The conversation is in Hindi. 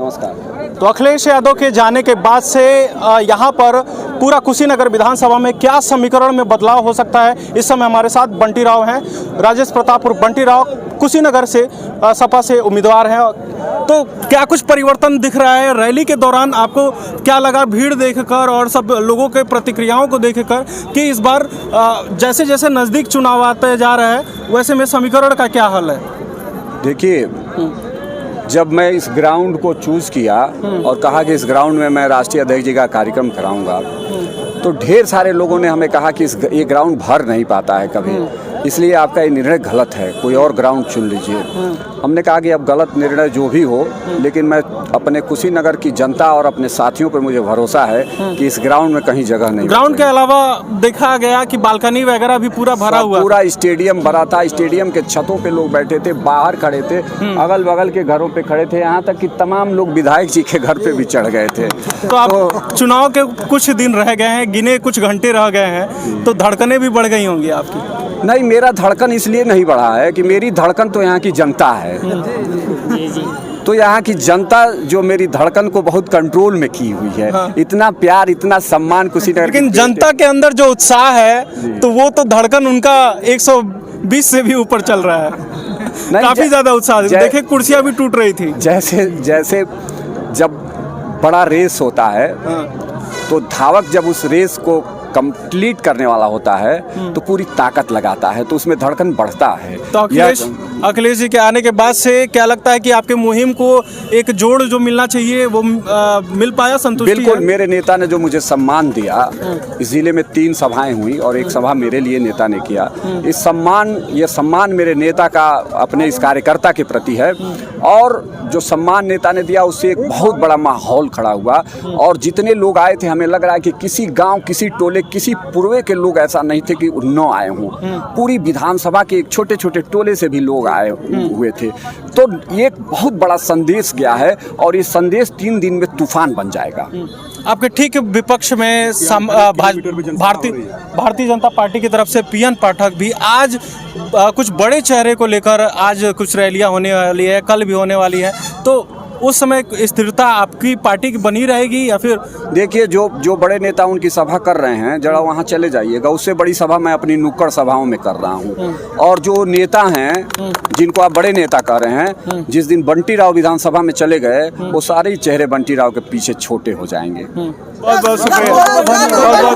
नमस्कार। तो अखिलेश यादव के जाने के बाद से यहाँ पर पूरा कुशीनगर विधानसभा में क्या समीकरण में बदलाव हो सकता है, इस समय हमारे साथ बंटी राव हैं। राजेश प्रताप उर्फ बंटी राव कुशीनगर से सपा से उम्मीदवार हैं। तो क्या कुछ परिवर्तन दिख रहा है रैली के दौरान? आपको क्या लगा भीड़ देखकर और सब लोगों के प्रतिक्रियाओं को देखकर कि इस बार जैसे जैसे नज़दीक चुनाव आते जा रहा है वैसे में समीकरण का क्या हल है? देखिए, जब मैं इस ग्राउंड को चूज़ किया और कहा कि इस ग्राउंड में मैं राष्ट्रीय अध्यक्ष जी का कार्यक्रम कराऊंगा, तो ढेर सारे लोगों ने हमें कहा कि ये ग्राउंड भर नहीं पाता है कभी, इसलिए आपका ये निर्णय गलत है, कोई और ग्राउंड चुन लीजिए। हमने कहा कि अब गलत निर्णय जो भी हो, लेकिन मैं अपने कुशीनगर की जनता और अपने साथियों पर मुझे भरोसा है कि इस ग्राउंड में कहीं जगह नहीं। ग्राउंड के अलावा देखा गया कि बालकनी वगैरह भी पूरा भरा हुआ, पूरा स्टेडियम भरा था। स्टेडियम के छतों पे लोग बैठे थे, बाहर खड़े थे, अगल बगल के घरों पे खड़े थे, यहाँ तक कि तमाम लोग विधायक जी के घर पे भी चढ़ गए थे। तो आप चुनाव के कुछ दिन रह गए हैं, गिने कुछ घंटे रह गए हैं, तो धड़कनें भी बढ़ गई होंगी आपकी? नहीं, मेरा धड़कन इसलिए नहीं बढ़ा है कि मेरी धड़कन तो यहाँ की जनता है। तो यहाँ की जनता जो मेरी धड़कन को बहुत कंट्रोल में की हुई है। हाँ। इतना प्यार, इतना सम्मान कुशीनगर। लेकिन जनता के अंदर जो उत्साह है तो वो तो धड़कन उनका 120 से भी ऊपर चल रहा है। काफी ज्यादा उत्साह, देखे कुर्सियां भी टूट रही थी। जैसे जब बड़ा रेस होता है, तो धावक जब उस रेस को कंप्लीट करने वाला होता है तो पूरी ताकत लगाता है, तो उसमें धड़कन बढ़ता है। तो अखिलेश जी के आने के बाद से क्या लगता है कि आपके मुहिम को एक जोड़ जो मिलना चाहिए वो मिल पाया? संतुष्टि? बिल्कुल, मेरे नेता ने जो मुझे सम्मान दिया, इस जिले में 3 सभाएं हुई और एक सभा मेरे लिए नेता ने किया। ये सम्मान मेरे नेता का अपने इस कार्यकर्ता के प्रति है, और जो सम्मान नेता ने दिया उससे एक बहुत बड़ा माहौल खड़ा हुआ। और जितने लोग आए थे, हमें लग रहा है कि किसी गांव, किसी टोले, किसी पूर्वे के लोग ऐसा नहीं थे कि न आए हों। पूरी विधानसभा के एक छोटे छोटे टोले से भी लोग आए हुए थे। तो ये एक बहुत बड़ा संदेश गया है, और ये संदेश 3 दिन में तूफान बन जाएगा। आपके ठीक विपक्ष में भारतीय जनता पार्टी की तरफ से पीएन पाठक भी आज कुछ बड़े चेहरे को लेकर आज कुछ रैलियां होने वाली है, कल भी होने वाली है, तो उस समय स्थिरता आपकी पार्टी की बनी रहेगी या फिर? देखिए, जो बड़े नेता उनकी सभा कर रहे हैं, जरा वहाँ चले जाइएगा। उससे बड़ी सभा मैं अपनी नुक्कड़ सभाओं में कर रहा हूँ। और जो नेता हैं जिनको आप बड़े नेता कह रहे हैं, जिस दिन बंटी राव विधानसभा में चले गए, वो सारे चेहरे बंटी राव के पीछे छोटे हो जाएंगे। बहुत बहुत शुक्रिया।